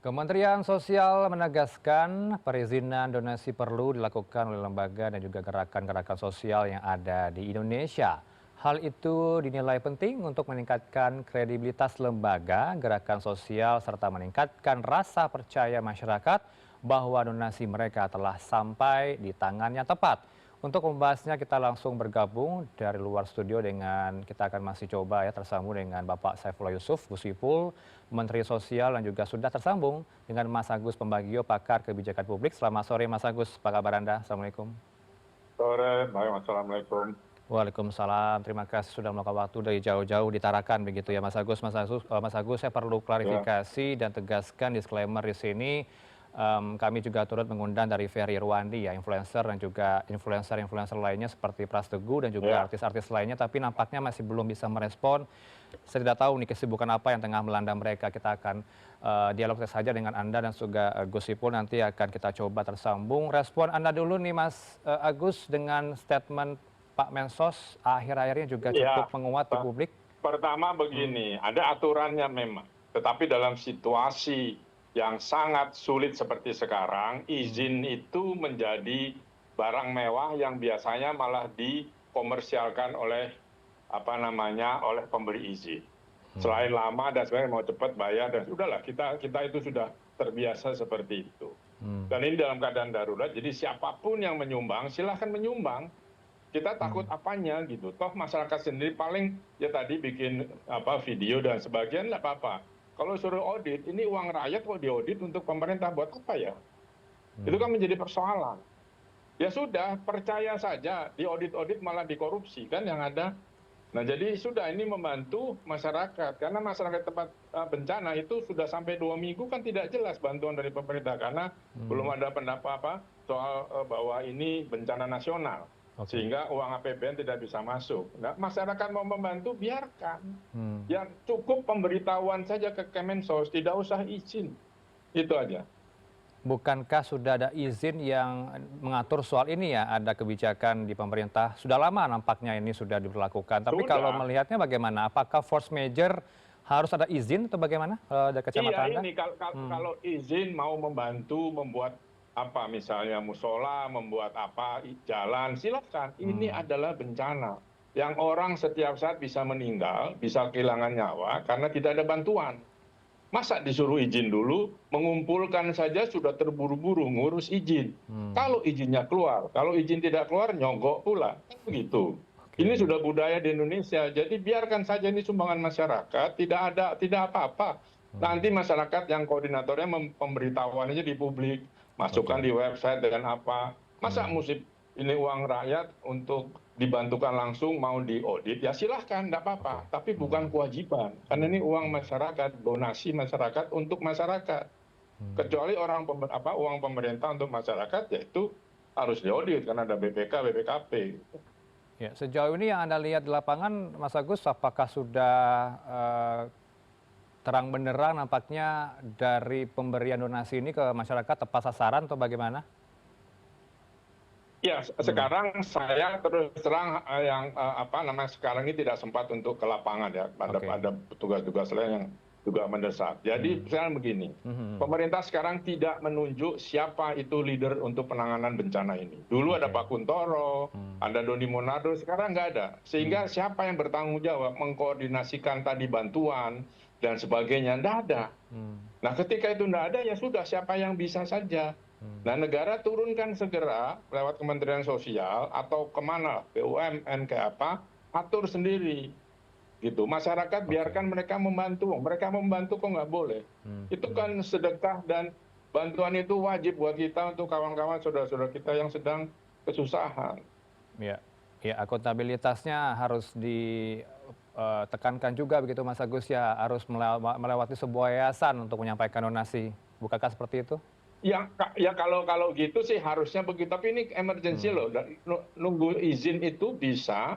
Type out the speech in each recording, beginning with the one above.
Kementerian Sosial menegaskan perizinan donasi perlu dilakukan oleh lembaga dan juga gerakan-gerakan sosial yang ada di Indonesia. Hal itu dinilai penting untuk meningkatkan kredibilitas lembaga, gerakan sosial, serta meningkatkan rasa percaya masyarakat bahwa donasi mereka telah sampai di tangan yang tepat. Untuk membahasnya kita langsung bergabung dari luar studio dengan kita akan masih coba ya tersambung dengan Bapak Saifullah Yusuf Gusipul, Menteri Sosial dan juga sudah tersambung dengan Mas Agus Pambagio, pakar kebijakan publik. Selamat sore Mas Agus, apa kabar Anda? Assalamualaikum. Sore, baik, Assalamualaikum. Waalaikumsalam, terima kasih sudah meluangkan waktu dari jauh-jauh di Tarakan begitu ya Mas Agus. Mas Agus, saya perlu Ya, klarifikasi dan tegaskan disclaimer di sini. Kami juga turut mengundang dari Ferry Irwandi ya, influencer dan juga influencer-influencer lainnya seperti Pras Teguh dan juga ya, artis-artis lainnya, tapi nampaknya masih belum bisa merespon. Saya tidak tahu nih kesibukan apa yang tengah melanda mereka. Kita akan dialog saja dengan Anda dan juga Gus Ipul, nanti akan kita coba tersambung. Respon Anda dulu nih Mas Agus dengan statement Pak Mensos akhir-akhirnya juga ya. cukup menguat di publik. Pertama begini, ada aturannya memang. Tetapi dalam situasi yang sangat sulit seperti sekarang, izin itu menjadi barang mewah yang biasanya malah dikomersialkan oleh oleh pemberi izin. Selain lama dan sebenarnya mau cepat bayar dan sudahlah kita itu sudah terbiasa seperti itu. Dan ini dalam keadaan darurat, jadi siapapun yang menyumbang silahkan menyumbang. Kita takut apanya gitu, toh masyarakat sendiri paling ya tadi bikin video dan sebagian nggak apa-apa. Kalau suruh audit, ini uang rakyat kok diaudit untuk pemerintah buat apa ya? Itu kan menjadi persoalan. Ya sudah, percaya saja, diaudit-audit malah dikorupsi kan yang ada. Nah jadi sudah, ini membantu masyarakat, karena masyarakat tempat bencana itu sudah sampai 2 minggu kan tidak jelas bantuan dari pemerintah, karena belum ada pendapat soal bahwa ini bencana nasional. Sehingga uang APBN tidak bisa masuk. Nah, masyarakat mau membantu, biarkan. Yang cukup pemberitahuan saja ke Kemensos, tidak usah izin. Itu aja. Bukankah sudah ada izin yang mengatur soal ini ya? Ada kebijakan di pemerintah, sudah lama nampaknya ini sudah diberlakukan. Tapi kalau Sudah. melihatnya bagaimana? Apakah force major harus ada izin atau bagaimana dari kacamata Iya, Anda? ini kalau izin mau membantu membuat apa, misalnya musola, membuat apa, jalan, silakan. Ini adalah bencana yang orang setiap saat bisa meninggal, bisa kehilangan nyawa karena tidak ada bantuan. Masa disuruh izin dulu, mengumpulkan saja sudah terburu-buru ngurus izin. Kalau izinnya keluar, kalau izin tidak keluar, nyogok pula. Kan begitu. Ini Oke. sudah budaya di Indonesia, jadi biarkan saja ini sumbangan masyarakat, tidak apa-apa. Nanti masyarakat yang koordinatornya pemberitahuannya di publik, masukkan Oke. di website dengan apa. Masa musib ini uang rakyat untuk dibantukan langsung mau diaudit, ya silahkan, tidak apa-apa. Oke. Tapi bukan kewajiban, karena ini uang masyarakat, donasi masyarakat untuk masyarakat. Kecuali uang pemerintah untuk masyarakat, yaitu harus diaudit karena ada BPK, BPKP. Ya, sejauh ini yang Anda lihat di lapangan, Mas Agus, apakah sudah terang benderang nampaknya dari pemberian donasi ini ke masyarakat tepat sasaran atau bagaimana? Ya, sekarang saya terus terang sekarang ini tidak sempat untuk ke lapangan ya. Oke. Ada tugas-tugas lain yang juga mendesak. Jadi sekarang begini, pemerintah sekarang tidak menunjuk siapa itu leader untuk penanganan bencana ini. Dulu ada Oke. Pak Kuntoro, ada Doni Monardo, sekarang nggak ada. Sehingga siapa yang bertanggung jawab mengkoordinasikan tadi bantuan dan sebagainya, nggak ada. Nah ketika itu nggak ada, ya sudah, siapa yang bisa saja. Nah negara turunkan segera lewat Kementerian Sosial atau kemana, BUMN kayak apa, atur sendiri gitu. Masyarakat biarkan mereka membantu kok nggak boleh. Itu kan sedekah, dan bantuan itu wajib buat kita untuk kawan-kawan saudara-saudara kita yang sedang kesusahan. Ya, ya, akuntabilitasnya harus ditekankan juga begitu Mas Agus ya, harus melewati sebuah yayasan untuk menyampaikan donasi. Bukankah seperti itu? Ya kalau gitu sih harusnya begitu, tapi ini emergency loh, dan nunggu izin itu bisa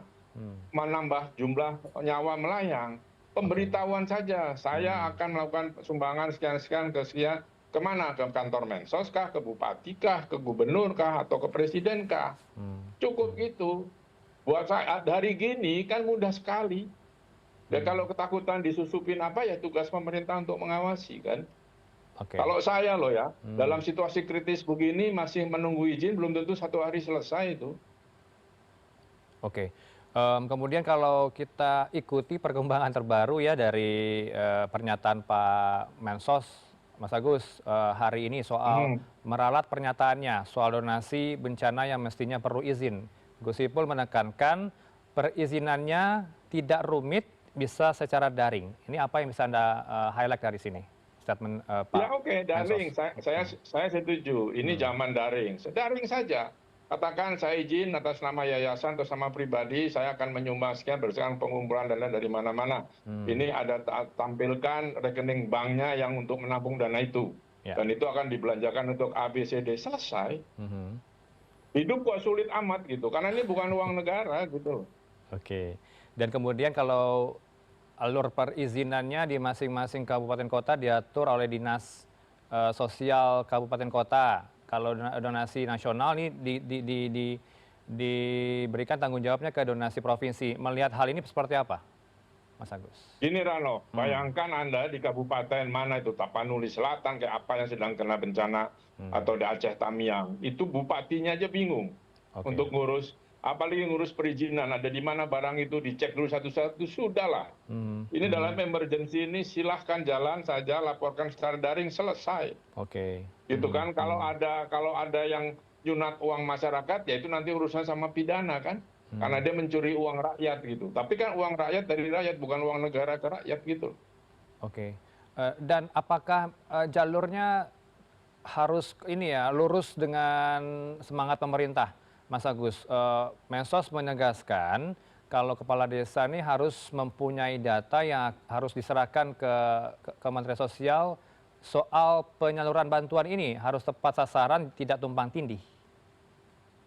menambah jumlah nyawa melayang. Pemberitahuan saja, saya akan melakukan sumbangan sekian-sekian ke sekian, kemana? Ke kantor Mensos kah, ke bupati kah, ke gubernur kah, atau ke presiden kah? Cukup gitu. Buat saya dari gini kan mudah sekali. Dan kalau ketakutan disusupin apa, ya tugas pemerintah untuk mengawasi kan. Oke. Kalau saya loh ya, dalam situasi kritis begini masih menunggu izin belum tentu 1 hari selesai itu. Oke. Kemudian kalau kita ikuti perkembangan terbaru ya dari, pernyataan Pak Mensos, Mas Agus, hari ini soal Mhm. meralat pernyataannya soal donasi bencana yang mestinya perlu izin. Gus Ipul menekankan perizinannya tidak rumit, bisa secara daring. Ini apa yang bisa Anda, highlight dari sini? Statement, Ya Pak oke, Mensos. daring. Saya setuju. Ini Mhm, zaman daring. Daring saja. Katakan saya izin atas nama yayasan atau nama pribadi, saya akan menyumbang sekian berdasarkan pengumpulan dana dari mana-mana. mmm, Ini ada tampilkan rekening banknya yang untuk menampung dana itu. ya, Dan itu akan dibelanjakan untuk A, B, C, D. Selesai. mhm, Hidup kok sulit amat gitu. Karena ini bukan uang negara gitu. oke. Dan kemudian kalau alur perizinannya di masing-masing kabupaten kota diatur oleh dinas, sosial kabupaten kota. Kalau donasi nasional nih diberikan tanggung jawabnya ke donasi provinsi. Melihat hal ini seperti apa, Mas Agus? Gini Rano, Hmm, bayangkan Anda di kabupaten mana itu Tapanuli Selatan kayak apa yang sedang kena bencana hmm, atau di Aceh Tamiang, itu bupatinya aja bingung oke, untuk ngurus, apalagi ngurus perizinan, ada di mana barang itu dicek dulu satu-satu, sudahlah. mhm Ini dalam mhm, emergency ini silahkan jalan saja, laporkan secara daring, selesai. oke, Gitu mhm kan, mhm, kalau ada yang nyunat uang masyarakat, ya itu nanti urusan sama pidana kan. Karena mmm, dia mencuri uang rakyat gitu. Tapi kan uang rakyat dari rakyat, bukan uang negara ke rakyat gitu. oke. Dan apakah, jalurnya harus ini ya, lurus dengan semangat pemerintah, Mas Agus. Mensos menegaskan kalau kepala desa ini harus mempunyai data yang harus diserahkan ke Kementerian Sosial soal penyaluran bantuan ini, harus tepat sasaran, tidak tumpang tindih.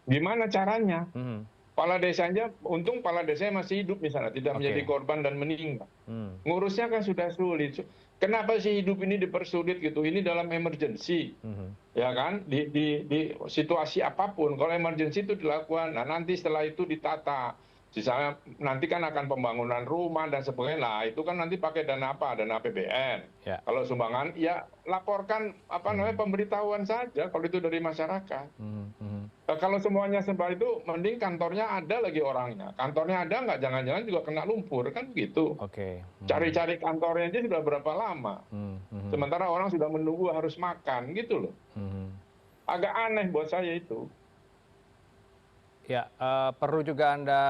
Gimana caranya? Mhm, Kepala desanya, untung kepala desanya masih hidup misalnya, tidak menjadi oke, korban dan meninggal. mmm, Ngurusnya kan sudah sulit. Kenapa sih hidup ini dipersulit gitu? Ini dalam emergency. mhm, Ya kan, di situasi apapun, kalau emergency itu dilakukan, nah nanti setelah itu ditata. Misalnya nanti kan akan pembangunan rumah dan sebagainya, nah itu kan nanti pakai dana apa? Dana APBN. ya, Kalau sumbangan, ya laporkan apa namanya mhm, pemberitahuan saja kalau itu dari masyarakat. mhm mhm, Nah, kalau semuanya sebal itu, mending kantornya ada lagi orangnya. Kantornya ada nggak, jangan-jangan juga kena lumpur, kan begitu. oke, mhm, Cari-cari kantornya aja sudah berapa lama. mhm mhm, Sementara orang sudah menunggu harus makan, gitu loh. mhm. Agak aneh buat saya itu. Ya, perlu juga Anda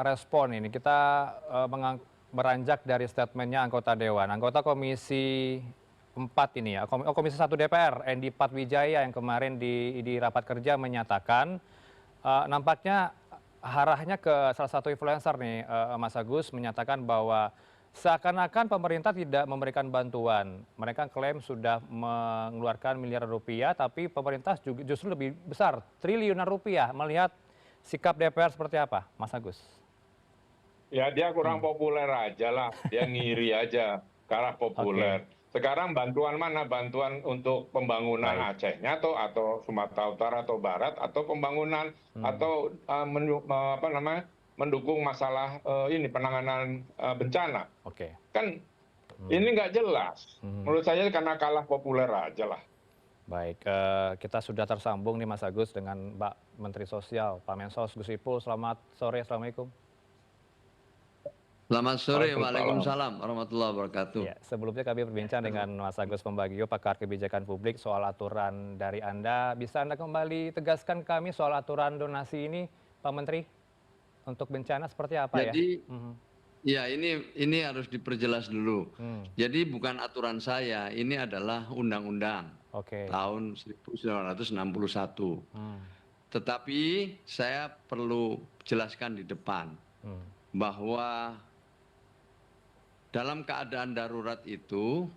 respon ini. Kita, beranjak dari statementnya anggota dewan. Anggota Komisi 4 ini ya, Komisi 1 DPR, Endi Patwijaya yang kemarin di rapat kerja menyatakan, nampaknya arahnya ke salah satu influencer nih, Mas Agus, menyatakan bahwa seakan-akan pemerintah tidak memberikan bantuan. Mereka klaim sudah mengeluarkan miliaran rupiah, tapi pemerintah justru lebih besar, triliunan rupiah. Melihat sikap DPR seperti apa, Mas Agus? Ya dia kurang Hmm, populer aja lah, dia ngiri aja ke arah oke, populer. Sekarang bantuan mana? Bantuan untuk pembangunan baik. Acehnya atau Sumatera Utara atau Barat atau pembangunan Hmm, atau apa namanya mendukung masalah ini penanganan bencana. oke. Kan Hmm, ini nggak jelas. mhm. Menurut saya karena kalah populer aja lah. Baik, kita sudah tersambung nih Mas Agus dengan Mbak Menteri Sosial, Pak Mensos Gus Ipul. Selamat sore, Assalamualaikum. Selamat sore, Waalaikumsalam. Waalaikumsalam warahmatullahi wabarakatuh. Ya, sebelumnya kami berbincang dengan Mas Agus Pembagio, pakar kebijakan publik soal aturan dari Anda. Bisa Anda kembali tegaskan kami soal aturan donasi ini, Pak Menteri, untuk bencana seperti apa ya? Jadi, Mhm, ya ini harus diperjelas dulu. hmm, Jadi bukan aturan saya, ini adalah undang-undang oke, tahun 1961. hmm, Tetapi saya perlu jelaskan di depan hmm, bahwa dalam keadaan darurat itu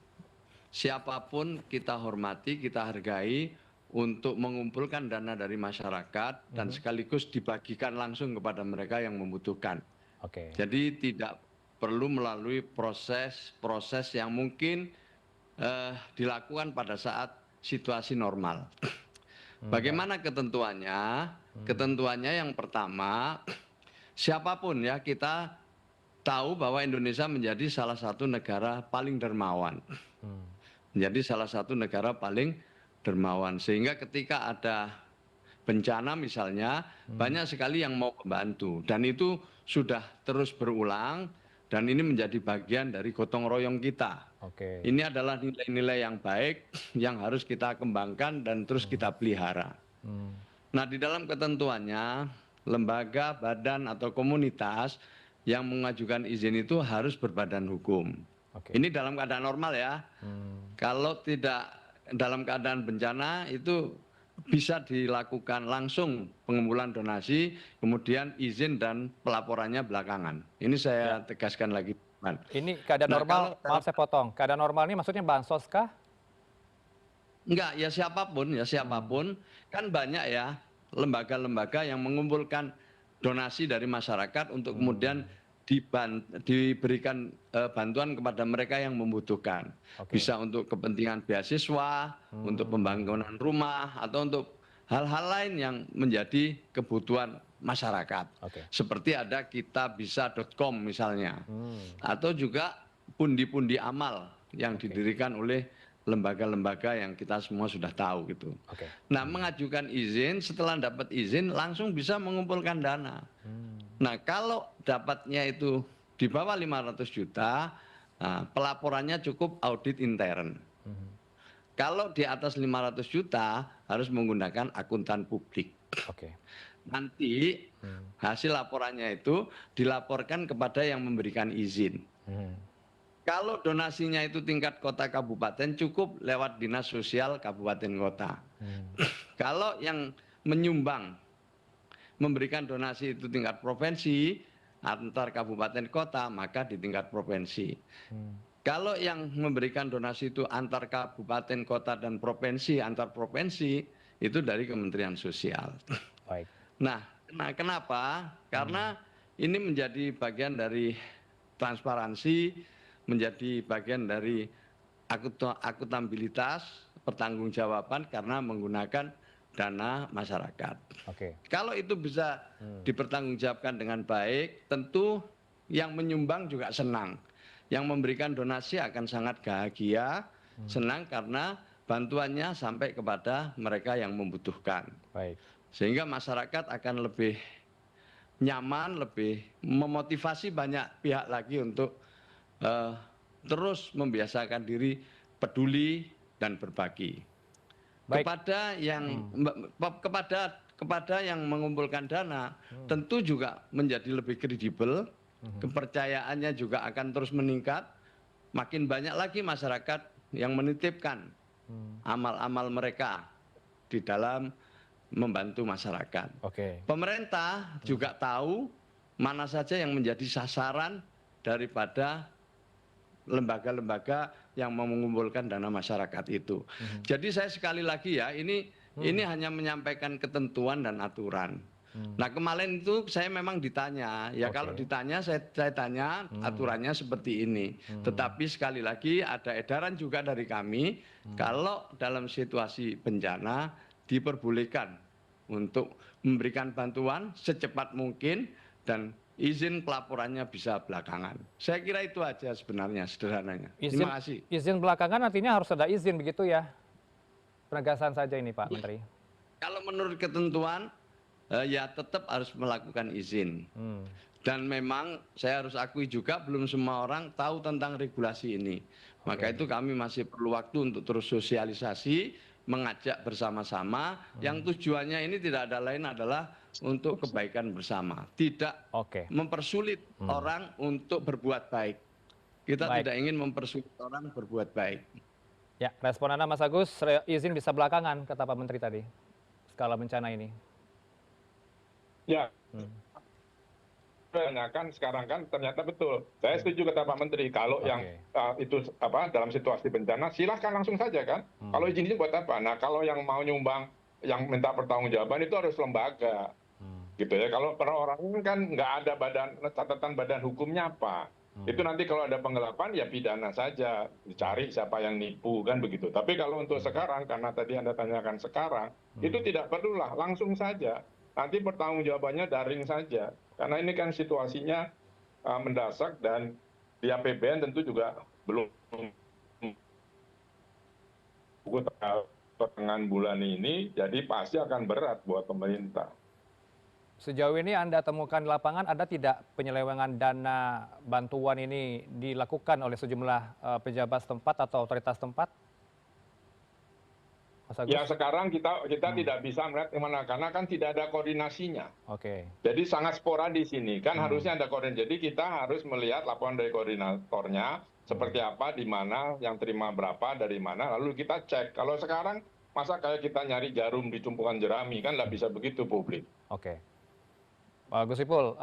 siapapun kita hormati, kita hargai untuk mengumpulkan dana dari masyarakat dan mhm, sekaligus dibagikan langsung kepada mereka yang membutuhkan. oke, Jadi tidak perlu melalui proses-proses yang mungkin dilakukan pada saat situasi normal. baik, Bagaimana ketentuannya? hmm, Ketentuannya yang pertama, siapapun ya kita tahu bahwa Indonesia menjadi salah satu negara paling dermawan. hmm, menjadi salah satu negara paling dermawan. Sehingga ketika ada bencana misalnya, banyak sekali yang mau membantu. Dan itu sudah terus berulang, dan ini menjadi bagian dari gotong royong kita. Oke. Ini adalah nilai-nilai yang baik yang harus kita kembangkan dan terus kita pelihara. Hmm. Nah, di dalam ketentuannya, lembaga, badan, atau komunitas yang mengajukan izin itu harus berbadan hukum. Oke. Ini dalam keadaan normal ya. Kalau tidak dalam keadaan bencana itu bisa dilakukan langsung pengumpulan donasi, kemudian izin dan pelaporannya belakangan. Ini saya tegaskan lagi. Ini keadaan Nah, normal, kalau- maaf saya potong. Keadaan normal ini maksudnya bansos kah? Enggak, ya siapapun, kan banyak ya lembaga-lembaga yang mengumpulkan donasi dari masyarakat untuk kemudian diberikan bantuan kepada mereka yang membutuhkan. Oke. Bisa untuk kepentingan beasiswa, untuk pembangunan rumah, atau untuk hal-hal lain yang menjadi kebutuhan masyarakat. Oke. Seperti ada kitabisa.com misalnya. Atau juga pundi-pundi amal yang didirikan oleh lembaga-lembaga yang kita semua sudah tahu gitu. Oke. Nah, mengajukan izin, setelah dapat izin langsung bisa mengumpulkan dana. Nah, kalau dapatnya itu di bawah 500 juta, nah, pelaporannya cukup audit intern. Kalau di atas 500 juta harus menggunakan akuntan publik. Oke. Nanti hasil laporannya itu dilaporkan kepada yang memberikan izin. Kalau donasinya itu tingkat kota kabupaten cukup lewat dinas sosial kabupaten kota. Kalau yang menyumbang memberikan donasi itu tingkat provinsi antar kabupaten kota, maka di tingkat provinsi. Kalau yang memberikan donasi itu antar kabupaten kota dan provinsi antar provinsi itu dari Kementerian Sosial. Baik. Nah, kenapa? Karena ini menjadi bagian dari transparansi, menjadi bagian dari akuntabilitas, pertanggungjawaban karena menggunakan dana masyarakat. Oke. Kalau itu bisa dipertanggungjawabkan dengan baik, tentu yang menyumbang juga senang. Yang memberikan donasi akan sangat bahagia, senang karena bantuannya sampai kepada mereka yang membutuhkan. Baik. Sehingga masyarakat akan lebih nyaman, lebih memotivasi banyak pihak lagi untuk terus membiasakan diri peduli dan berbagi. Baik. Kepada yang mengumpulkan dana tentu juga menjadi lebih kredibel, kepercayaannya juga akan terus meningkat, makin banyak lagi masyarakat yang menitipkan amal-amal mereka di dalam membantu masyarakat. Oke. Pemerintah juga tahu mana saja yang menjadi sasaran daripada lembaga-lembaga yang mengumpulkan dana masyarakat itu. Jadi saya sekali lagi ya, ini hanya menyampaikan ketentuan dan aturan. Nah, kemarin itu saya memang ditanya, ya kalau ditanya saya tanya aturannya seperti ini. Tetapi sekali lagi ada edaran juga dari kami, kalau dalam situasi bencana diperbolehkan untuk memberikan bantuan secepat mungkin dan izin pelaporannya bisa belakangan. Saya kira itu aja sebenarnya sederhananya. Terima kasih. Izin belakangan artinya harus ada izin begitu ya? Penegasan saja ini Pak Menteri. Kalau menurut ketentuan ya tetap harus melakukan izin. Dan memang saya harus akui juga belum semua orang tahu tentang regulasi ini. Maka itu kami masih perlu waktu untuk terus sosialisasi, mengajak bersama-sama. Yang tujuannya ini tidak ada lain adalah untuk kebaikan bersama. Tidak mempersulit orang untuk berbuat baik. Kita tidak ingin mempersulit orang berbuat baik. Ya, respon Anda Mas Agus, izin bisa belakangan kata Pak Menteri tadi. Skala bencana ini. Ya. Kan sekarang kan ternyata betul. Saya setuju kata Pak Menteri kalau yang itu dalam situasi bencana silahkan langsung saja kan. Kalau izin buat apa? Nah, kalau yang mau nyumbang yang minta pertanggungjawaban itu harus lembaga. Gitu ya. Kalau perorangan kan nggak ada catatan badan hukumnya apa. Itu nanti kalau ada penggelapan ya pidana saja, dicari siapa yang nipu kan begitu. Tapi kalau untuk sekarang karena tadi Anda tanyakan sekarang, itu tidak perlulah, langsung saja. Nanti pertanggungjawabannya daring saja. Karena ini kan situasinya mendesak dan di APBN tentu juga belum pertengahan bulan ini, jadi pasti akan berat buat pemerintah. Sejauh ini Anda temukan di lapangan ada tidak penyelewengan dana bantuan ini dilakukan oleh sejumlah pejabat setempat atau otoritas setempat? Mas Ya Agus? sekarang kita tidak bisa melihat kemana, karena kan tidak ada koordinasinya. Oke. Jadi sangat sporadis ini, kan harusnya ada koordinasi. Jadi kita harus melihat laporan dari koordinatornya, seperti apa, di mana, yang terima berapa, dari mana, lalu kita cek. Kalau sekarang, masa kayak kita nyari jarum di tumpukan jerami, kan nggak bisa begitu publik. Oke. Pak Gus Ipul,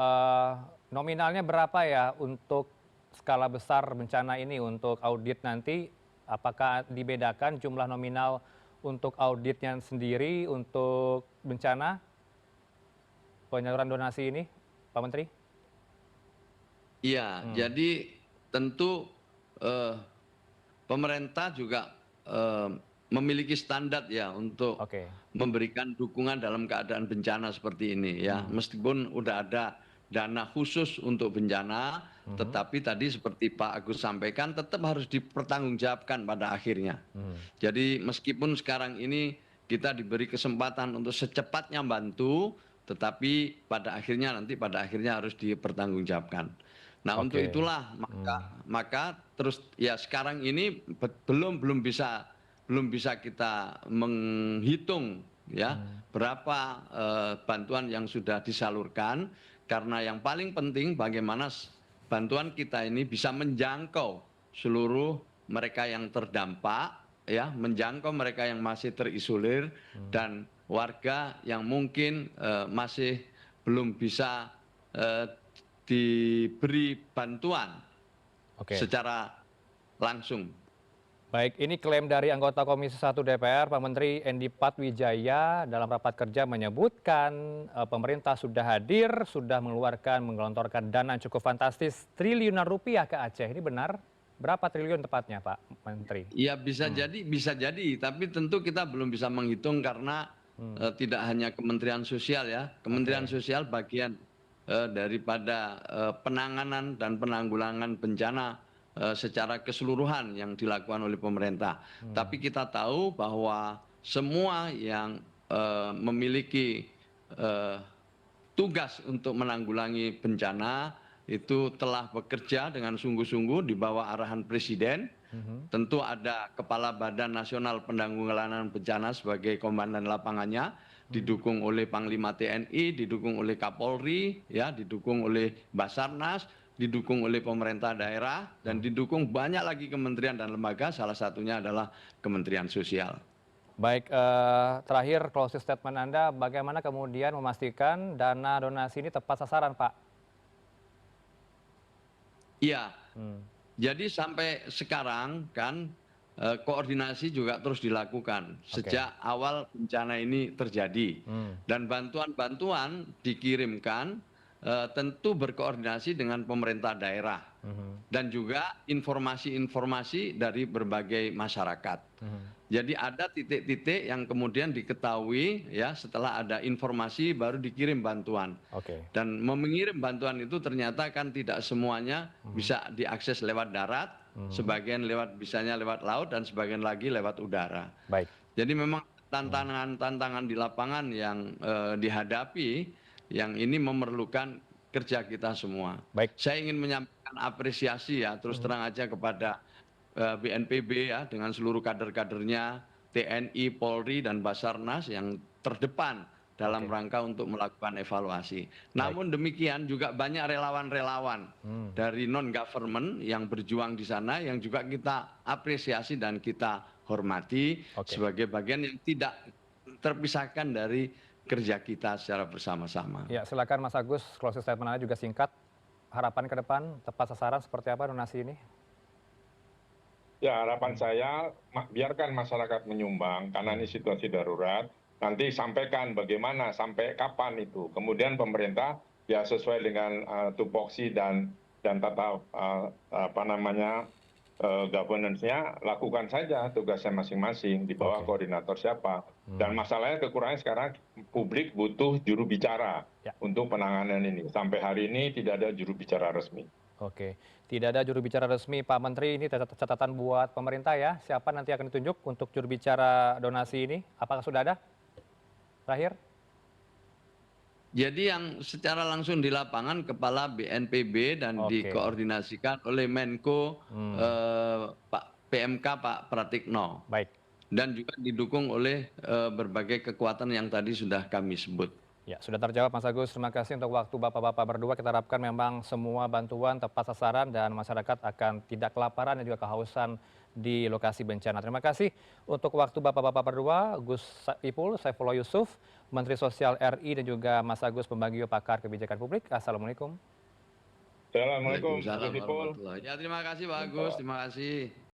nominalnya berapa ya untuk skala besar bencana ini untuk audit nanti? Apakah dibedakan jumlah nominal untuk auditnya sendiri untuk bencana penyaluran donasi ini, Pak Menteri? Iya, jadi tentu pemerintah juga memiliki standar ya untuk Oke. memberikan dukungan dalam keadaan bencana seperti ini ya. Meskipun udah ada dana khusus untuk bencana, tetapi tadi seperti Pak Agus sampaikan tetap harus dipertanggungjawabkan pada akhirnya. Jadi meskipun sekarang ini kita diberi kesempatan untuk secepatnya bantu, tetapi pada akhirnya harus dipertanggungjawabkan. Nah, untuk Oke. itulah maka terus ya sekarang ini belum bisa kita menghitung ya berapa bantuan yang sudah disalurkan, karena yang paling penting bagaimana bantuan kita ini bisa menjangkau seluruh mereka yang terdampak ya, menjangkau mereka yang masih terisolir dan warga yang mungkin masih belum bisa diberi bantuan secara langsung. Baik, ini klaim dari anggota Komisi 1 DPR, Pak Menteri Endi Patwijaya dalam rapat kerja menyebutkan pemerintah sudah hadir, sudah menggelontorkan dana yang cukup fantastis triliunan rupiah ke Aceh. Ini benar? Berapa triliun tepatnya, Pak Menteri? Ya bisa jadi, tapi tentu kita belum bisa menghitung karena tidak hanya Kementerian Sosial ya. Kementerian Sosial bagian daripada penanganan dan penanggulangan bencana secara keseluruhan yang dilakukan oleh pemerintah. Tapi kita tahu bahwa semua yang memiliki tugas untuk menanggulangi bencana itu telah bekerja dengan sungguh-sungguh di bawah arahan Presiden. Tentu ada Kepala Badan Nasional Penanggulangan Bencana sebagai komandan lapangannya, didukung oleh Panglima TNI, didukung oleh Kapolri, ya, didukung oleh Basarnas, didukung oleh pemerintah daerah, dan didukung banyak lagi kementerian dan lembaga, salah satunya adalah Kementerian Sosial. Baik, terakhir closing statement Anda, bagaimana kemudian memastikan dana donasi ini tepat sasaran, Pak? Iya, jadi sampai sekarang kan koordinasi juga terus dilakukan sejak awal bencana ini terjadi, dan bantuan-bantuan dikirimkan tentu berkoordinasi dengan pemerintah daerah dan juga informasi-informasi dari berbagai masyarakat. Jadi ada titik-titik yang kemudian diketahui ya, setelah ada informasi baru dikirim bantuan. Dan mengirim bantuan itu ternyata kan tidak semuanya bisa diakses lewat darat, sebagian bisanya lewat laut, dan sebagian lagi lewat udara. Jadi memang tantangan di lapangan yang dihadapi, yang ini memerlukan kerja kita semua. Saya ingin menyampaikan apresiasi ya, terus terang aja kepada BNPB ya, dengan seluruh kader-kadernya, TNI, Polri, dan Basarnas yang terdepan dalam rangka untuk melakukan evaluasi. Namun demikian juga banyak relawan-relawan dari non-government yang berjuang di sana, yang juga kita apresiasi dan kita hormati sebagai bagian yang tidak terpisahkan dari kerja kita secara bersama-sama. Ya, silakan Mas Agus, closing statement Anda juga singkat. Harapan ke depan tepat sasaran seperti apa donasi ini? Ya, harapan saya biarkan masyarakat menyumbang karena ini situasi darurat. Nanti sampaikan bagaimana, sampai kapan itu. Kemudian pemerintah ya sesuai dengan tupoksi dan tata governance-nya, lakukan saja tugasnya masing-masing di bawah koordinator siapa. Dan masalahnya kekurangannya sekarang publik butuh juru bicara untuk penanganan ini. Sampai hari ini tidak ada juru bicara resmi. Oke, tidak ada juru bicara resmi Pak Menteri, ini catatan buat pemerintah ya. Siapa nanti akan ditunjuk untuk juru bicara donasi ini? Apakah sudah ada? Terakhir? Jadi yang secara langsung di lapangan kepala BNPB dan Oke. dikoordinasikan oleh Menko Pak PMK Pak Pratikno Baik. dan juga didukung oleh berbagai kekuatan yang tadi sudah kami sebut. Ya, sudah terjawab Mas Agus. Terima kasih untuk waktu Bapak-Bapak berdua. Kita harapkan memang semua bantuan tepat sasaran dan masyarakat akan tidak kelaparan dan juga kehausan di lokasi bencana. Terima kasih untuk waktu Bapak-Bapak berdua, Gus Ipul, Saifullah Yusuf, Menteri Sosial RI dan juga Mas Agus Pembagio, pakar kebijakan publik. Assalamualaikum. Assalamualaikum. Waalaikumsalam warahmatullahi. Ya terima kasih Pak Agus, terima kasih.